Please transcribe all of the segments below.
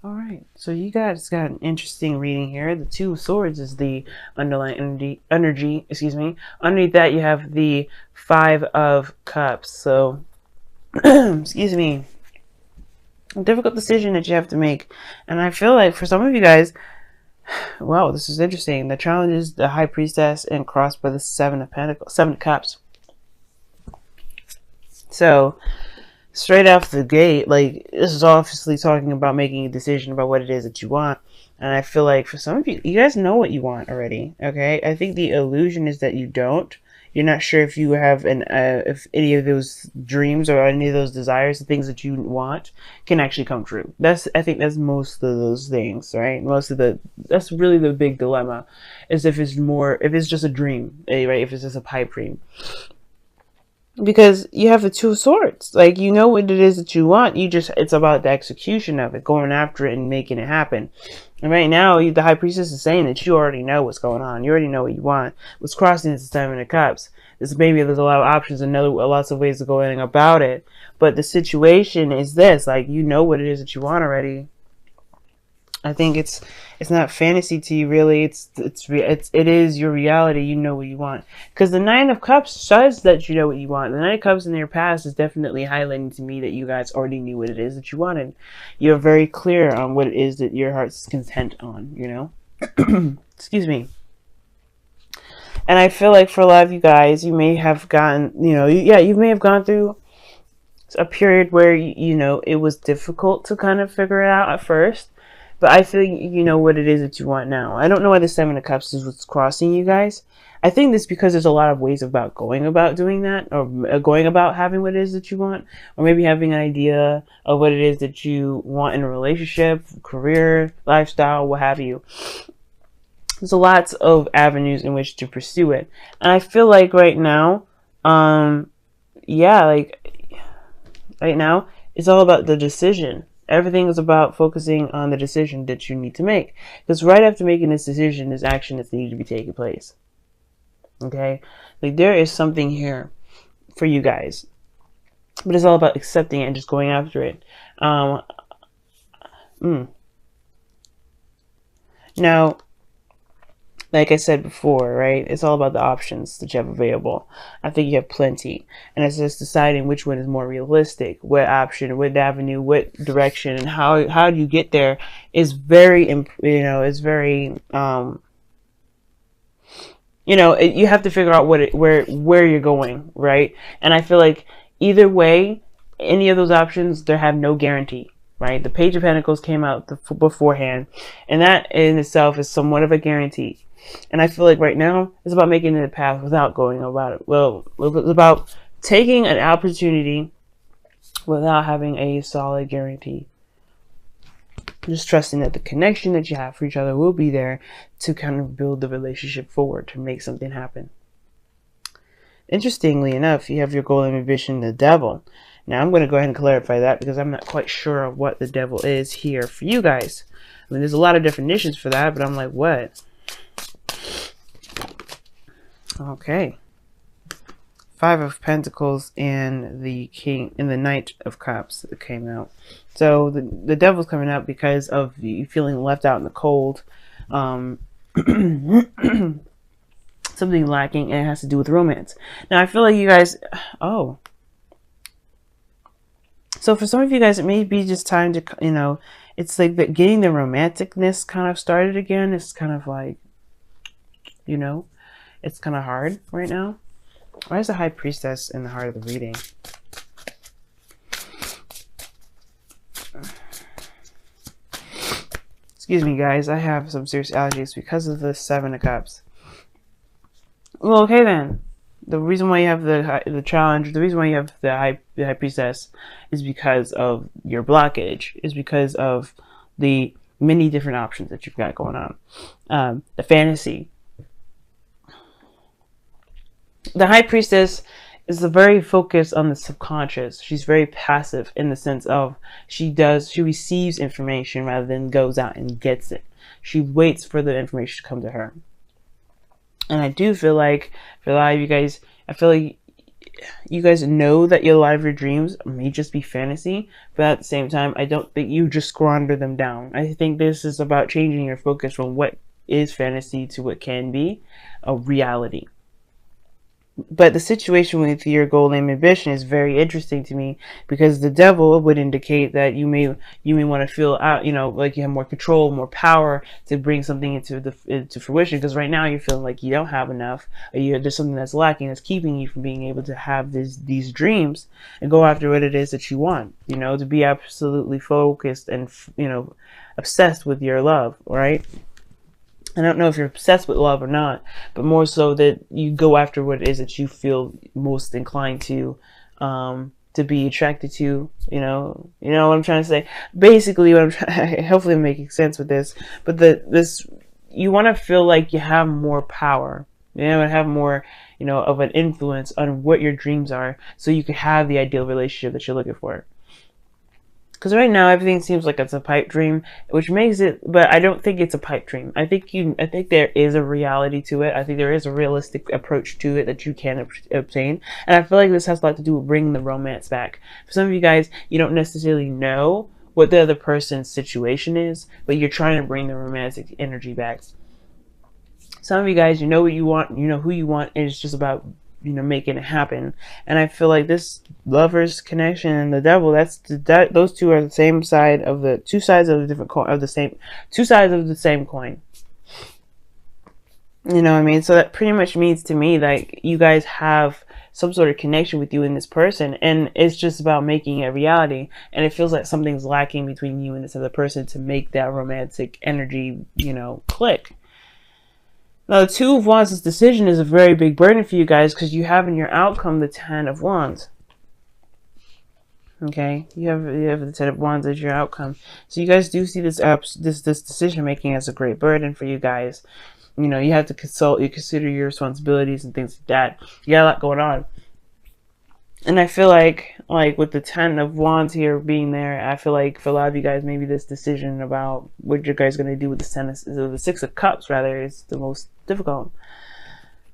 All right, so you guys got an interesting reading here. The Two of Swords is the underlying energy, excuse me. Underneath that, you have the Five of Cups. So, excuse me, a difficult decision that you have to make. And I feel like for some of you guys, wow, this is interesting. The challenge is the High Priestess and crossed by the Seven of Pentacles, Seven of Cups. So, straight off the gate, like, this is obviously talking about making a decision about what it is that you want. And I feel like for some of you, you guys know what you want already, okay? I think the illusion is that you don't. You're not sure if you have if any of those dreams or any of those desires, the things that you want, can actually come true. I think that's most of those things, right? That's really the big dilemma, is if it's just a dream, right? If it's just a pipe dream. Because you have the Two of Swords. Like, you know what it is that you want. It's about the execution of it, going after it and making it happen. And right now, the High Priestess is saying that you already know what's going on. You already know what you want. What's crossing is the Seven of Cups. There's a lot of options and lots of ways of going about it. But the situation is this, like, you know what it is that you want already. I think it's not fantasy to you, really. It is your reality. You know what you want, because the Nine of Cups says that you know what you want. The Nine of Cups in your past is definitely highlighting to me that you guys already knew what it is that you wanted. You're very clear on what it is that your heart's content on, you know. Excuse me. And I feel like for a lot of you guys, you may have gotten, you may have gone through a period where it was difficult to kind of figure it out at first. But I think you know what it is that you want now. I don't know why the Seven of Cups is what's crossing you guys. I think this because there's a lot of ways about going about doing that, or going about having what it is that you want, or maybe having an idea of what it is that you want in a relationship, career, lifestyle, what have you. There's lots of avenues in which to pursue it. And I feel like right now, right now, it's all about the decision. Everything is about focusing on the decision that you need to make. Because right after making this decision, there's action that's needed to be taking place. Okay? Like, there is something here for you guys. But it's all about accepting it and just going after it. Now, like I said before, right? It's all about the options that you have available. I think you have plenty. And it's just deciding which one is more realistic, what option, what avenue, what direction, and how do you get there is very, you have to figure out where you're going, right? And I feel like either way, any of those options, they have no guarantee. Right? The Page of Pentacles came out beforehand, and that in itself is somewhat of a guarantee. And I feel like right now it's about making it a path without going about it. Well, it's about taking an opportunity without having a solid guarantee. Just trusting that the connection that you have for each other will be there to kind of build the relationship forward, to make something happen. Interestingly enough, you have your golden ambition, the Devil. Now, I'm going to go ahead and clarify that because I'm not quite sure of what the Devil is here for you guys. I mean, there's a lot of definitions for that, but I'm like, what? Okay. Five of Pentacles and the King and the Knight of Cups that came out. So the Devil's coming out because of you feeling left out in the cold. Something lacking, and it has to do with romance. Now, I feel like you guys... Oh. So for some of you guys, it may be just time to, it's like getting the romanticness kind of started again. It's kind of like, it's kind of hard right now. Why is the High Priestess in the heart of the reading? Excuse me, guys. I have some serious allergies because of the Seven of Cups. Well, okay then. The reason why you have the challenge, the reason why you have the High Priestess is because of your blockage, is because of the many different options that you've got going on. The fantasy. The High Priestess is very focused on the subconscious. She's very passive in the sense of she receives information rather than goes out and gets it. She waits for the information to come to her. And I do feel like, for a lot of you guys, I feel like you guys know that a lot of your dreams may just be fantasy, but at the same time, I don't think you just squander them down. I think this is about changing your focus from what is fantasy to what can be a reality. But the situation with your goal and ambition is very interesting to me, because the devil would indicate that you may want to feel out, like you have more control, more power to bring something into fruition. Because right now you're feeling like you don't have enough, or there's something that's lacking, that's keeping you from being able to have these dreams and go after what it is that you want. To be absolutely focused and obsessed with your love, right? I don't know if you're obsessed with love or not, but more so that you go after what it is that you feel most inclined to be attracted to. You know what I'm trying to say. Basically, what I'm trying, hopefully I'm making sense with this. But you want to feel like you have more power. Have more, of an influence on what your dreams are, so you can have the ideal relationship that you're looking for. Because right now everything seems like it's a pipe dream, which makes it, but I don't think it's a pipe dream. I think there is a reality to it. I think there is a realistic approach to it that you can obtain. And I feel like this has a lot to do with bringing the romance back. For some of you guys, you don't necessarily know what the other person's situation is, but you're trying to bring the romantic energy back. Some of you guys, you know what you want, you know who you want, and it's just about making it happen. And I feel like this Lovers connection and the devil, those two are the same side of the two sides of the different coin, of the same two sides of the same coin. You know what I mean? So that pretty much means to me that you guys have some sort of connection with you and this person, and it's just about making it reality. And it feels like something's lacking between you and this other person to make that romantic energy, click. Now, the Two of Wands' decision is a very big burden for you guys, because you have in your outcome the Ten of Wands. Okay, you have the Ten of Wands as your outcome. So you guys do see this decision making as a great burden for you guys. You have to consider your responsibilities and things like that. You got a lot going on. And I feel like with the Ten of Wands here being there, I feel like for a lot of you guys, maybe this decision about what you guys are going to do with the Six of Cups, rather, is the most difficult.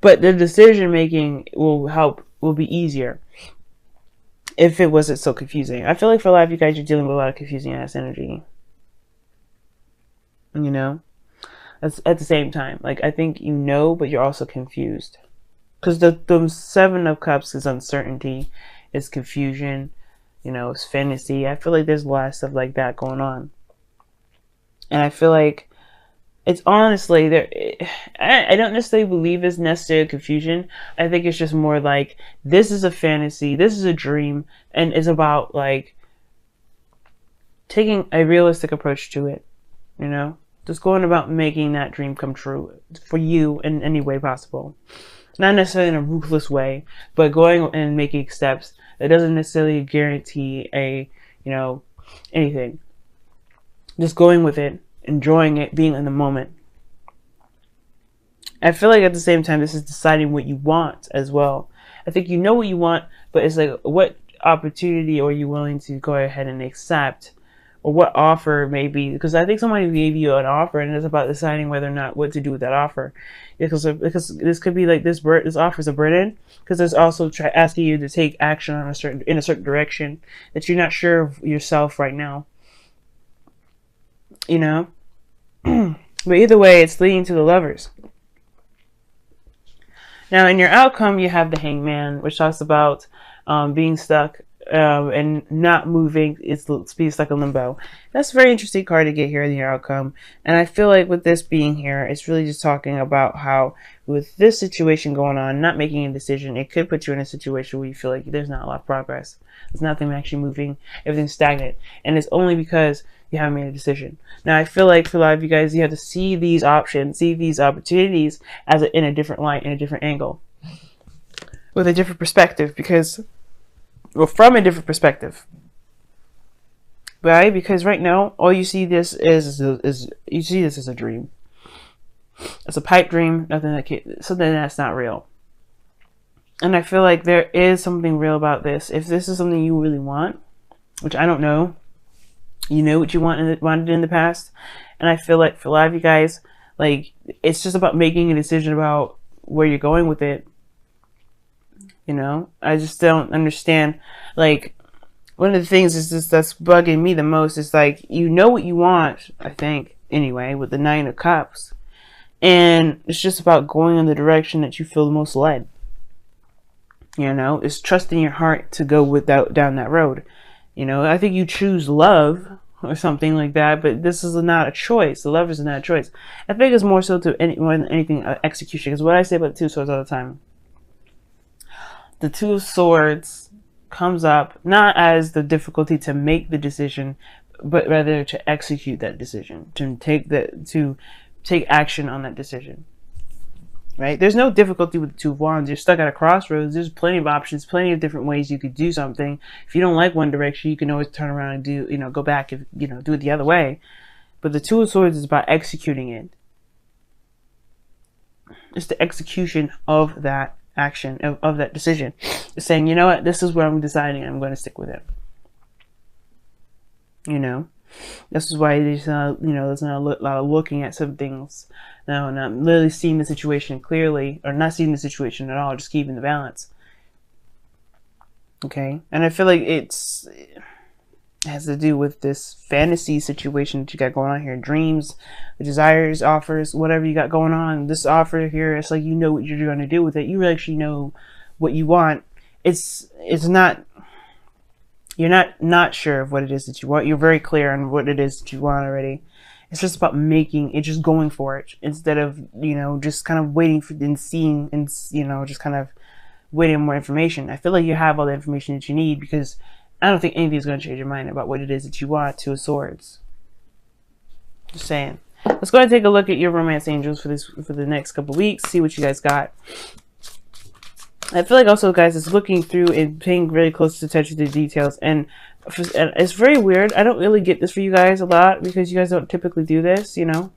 But the decision making will be easier if it wasn't so confusing. I feel like for a lot of you guys, you're dealing with a lot of confusing ass energy. That's at the same time. I think but you're also confused. Because the Seven of Cups is uncertainty, is confusion, it's fantasy. I feel like there's a lot of stuff like that going on. And I feel like it's honestly, I don't necessarily believe it's necessarily confusion. I think it's just more like, this is a fantasy, this is a dream, and it's about taking a realistic approach to it, Just going about making that dream come true for you in any way possible. Not necessarily in a ruthless way, but going and making steps that doesn't necessarily guarantee anything. Just going with it, enjoying it, being in the moment. I feel like at the same time, this is deciding what you want as well. I think you know what you want, but it's like, what opportunity are you willing to go ahead and accept? Or what offer maybe, because I think somebody gave you an offer, and it's about deciding whether or not what to do with that offer. Because this could be like this offer is a burden, because it's also asking you to take action in a certain direction that you're not sure of yourself right now. But either way, it's leading to the Lovers. Now, in your outcome, you have the Hangman, which talks about being stuck. And not moving. It's like a limbo. That's a very interesting card to get here in your outcome. And I feel like with this being here, it's really just talking about how with this situation going on, not making a decision, it could put you in a situation where you feel like there's not a lot of progress. There's nothing actually moving. Everything's stagnant. And it's only because you haven't made a decision. Now, I feel like for a lot of you guys, you have to see these options, see these opportunities in a different light, in a different angle, with a different perspective, from a different perspective, right? Because right now, all you see this is you see this as a dream. It's a pipe dream, something that's not real. And I feel like there is something real about this. If this is something you really want, which I don't know, you know what you wanted in the past, and I feel like for a lot of you guys, it's just about making a decision about where you're going with it. You know, I just don't understand. Like, one of the things is just that's bugging me the most is like, you know what you want, I think, anyway, with the Nine of Cups. And it's just about going in the direction that you feel the most led. You know, it's trusting your heart to go down that road. You know, I think you choose love or something like that, but this is not a choice. The love is not a choice. I think it's more so more than anything execution. Because what I say about the Two of Swords all the time, the Two of Swords comes up not as the difficulty to make the decision, but rather to execute that decision, to take action on that decision. Right? There's no difficulty with the Two of Wands. You're stuck at a crossroads. There's plenty of options, plenty of different ways you could do something. If you don't like one direction, you can always turn around and do, you know, go back and, you know, do it the other way. But the Two of Swords is about executing it. It's the execution of that action, of that decision. It's saying, you know what, this is where I'm deciding. I'm going to stick with it. You know? This is why there's you know, there's not a lot of looking at some things. No, not literally seeing the situation clearly, or not seeing the situation at all, just keeping the balance. Okay, and I feel like it has to do with this fantasy situation that you got going on here. Dreams, desires, offers, whatever you got going on. This offer here, it's like you know what you're going to do with it. You actually know what you want. It's not. You're not sure of what it is that you want. You're very clear on what it is that you want already. It's just about making it, just going for it, instead of, you know, just kind of waiting for and seeing and, you know, just kind of waiting on more information. I feel like you have all the information that you need, because I don't think anything's going to change your mind about what it is that you want. Two of Swords. Just saying. Let's go ahead and take a look at your romance angels for the next couple weeks. See what you guys got. I feel like also, guys, it's looking through and paying very close attention to the details. And it's very weird. I don't really get this for you guys a lot, because you guys don't typically do this, you know.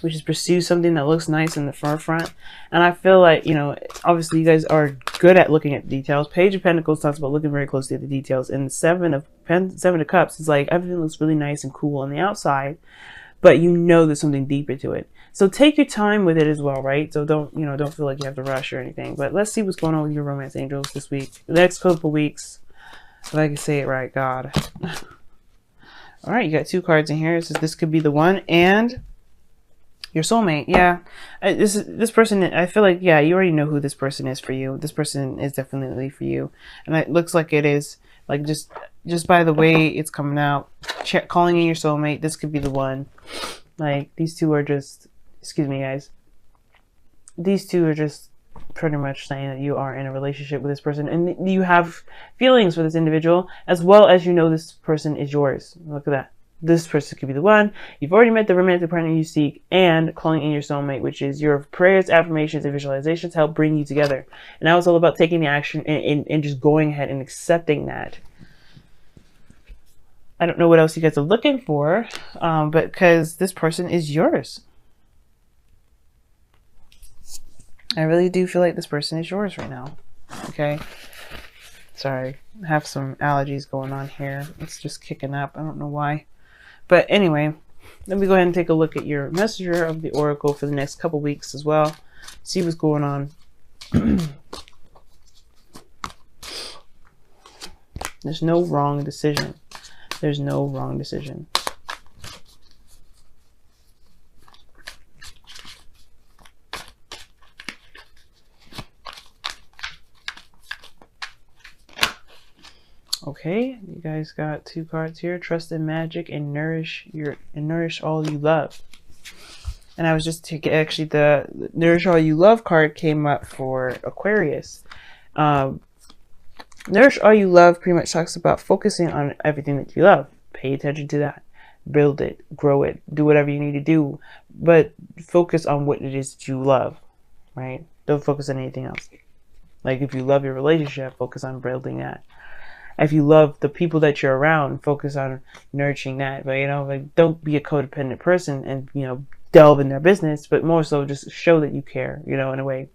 We just pursue something that looks nice in the forefront. And I feel like, you know, obviously you guys are good at looking at the details. Page of Pentacles talks about looking very closely at the details. And the Seven of Cups is like, everything looks really nice and cool on the outside, but you know there's something deeper to it. So take your time with it as well, right? So don't feel like you have to rush or anything. But let's see what's going on with your romance angels this week. The next couple weeks. If I can say it right, God. All right, you got two cards in here. It says this could be the one, and your soulmate. Yeah, this person. I feel like, yeah, you already know who this person is for you. This person is definitely for you, and it looks like it is. Like just by the way it's coming out, calling in your soulmate. This could be the one. Like these two are just. Excuse me, guys. These two are just pretty much saying that you are in a relationship with this person, and you have feelings for this individual, as well as you know this person is yours. Look at that. This person could be the one. You've already met the romantic partner you seek, and calling in your soulmate, which is your prayers, affirmations, and visualizations help bring you together. And now it's all about taking the action and just going ahead and accepting that. I don't know what else you guys are looking for, but because this person is yours. I really do feel like this person is yours right now. Okay. Sorry. I have some allergies going on here. It's just kicking up. I don't know why. But anyway, let me go ahead and take a look at your messenger of the oracle for the next couple weeks as well. See what's going on. There's no wrong decision. There's no wrong decision. Okay, you guys got two cards here: Trust in Magic and Nourish All You Love. And I was just taking, actually the Nourish All You Love card came up for Aquarius. Nourish All You Love pretty much talks about focusing on everything that you love. Pay attention to that. Build it, grow it, do whatever you need to do, but focus on what it is that you love, right? Don't focus on anything else. Like if you love your relationship, focus on building that. If you love the people that you're around, focus on nurturing that. But, you know, like, don't be a codependent person and, you know, delve in their business, but more so just show that you care, you know, in a way.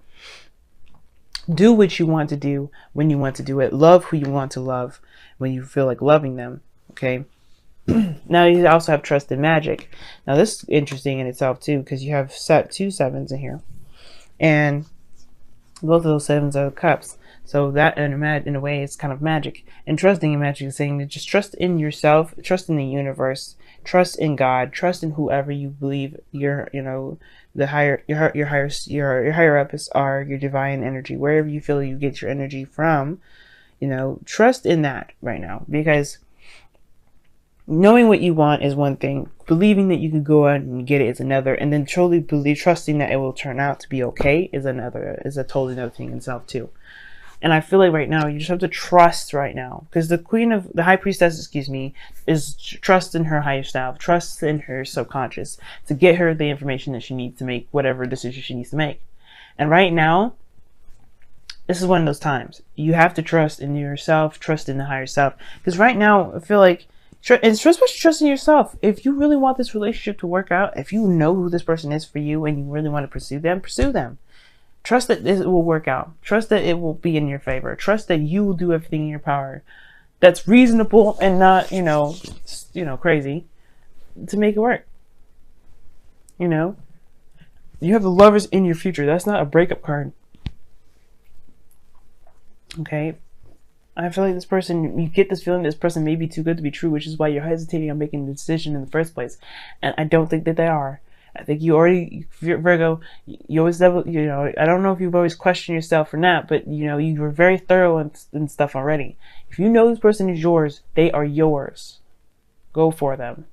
Do what you want to do when you want to do it. Love who you want to love when you feel like loving them, okay? Now you also have Trust in Magic. Now this is interesting in itself too, because you have two sevens in here. And both of those sevens are the cups. So that in a way is kind of magic. And trusting in magic is saying that just trust in yourself, trust in the universe, trust in God, trust in whoever you believe your, the higher, your higher ups are, your divine energy, wherever you feel you get your energy from, trust in that right now, because knowing what you want is one thing, believing that you can go out and get it is another, and then truly trusting that it will turn out to be okay is a totally another thing in itself too. And I feel like right now you just have to trust right now, because the high priestess, excuse me, is trust in her higher self, trust in her subconscious to get her the information that she needs to make whatever decision she needs to make. And right now, this is one of those times you have to trust in yourself, trust in the higher self, because right now I feel like it's just about trusting yourself. If you really want this relationship to work out, if you know who this person is for you and you really want to pursue them, pursue them. Trust that it will work out. Trust that it will be in your favor. Trust that you will do everything in your power that's reasonable and not, crazy to make it work. You have the lovers in your future. That's not a breakup card. Okay? I feel like this person, you get this feeling this person may be too good to be true, which is why you're hesitating on making the decision in the first place. And I don't think that they are. I think you already, Virgo, you always, I don't know if you've always questioned yourself or not, but you were very thorough and stuff already. If you know this person is yours, they are yours. Go for them.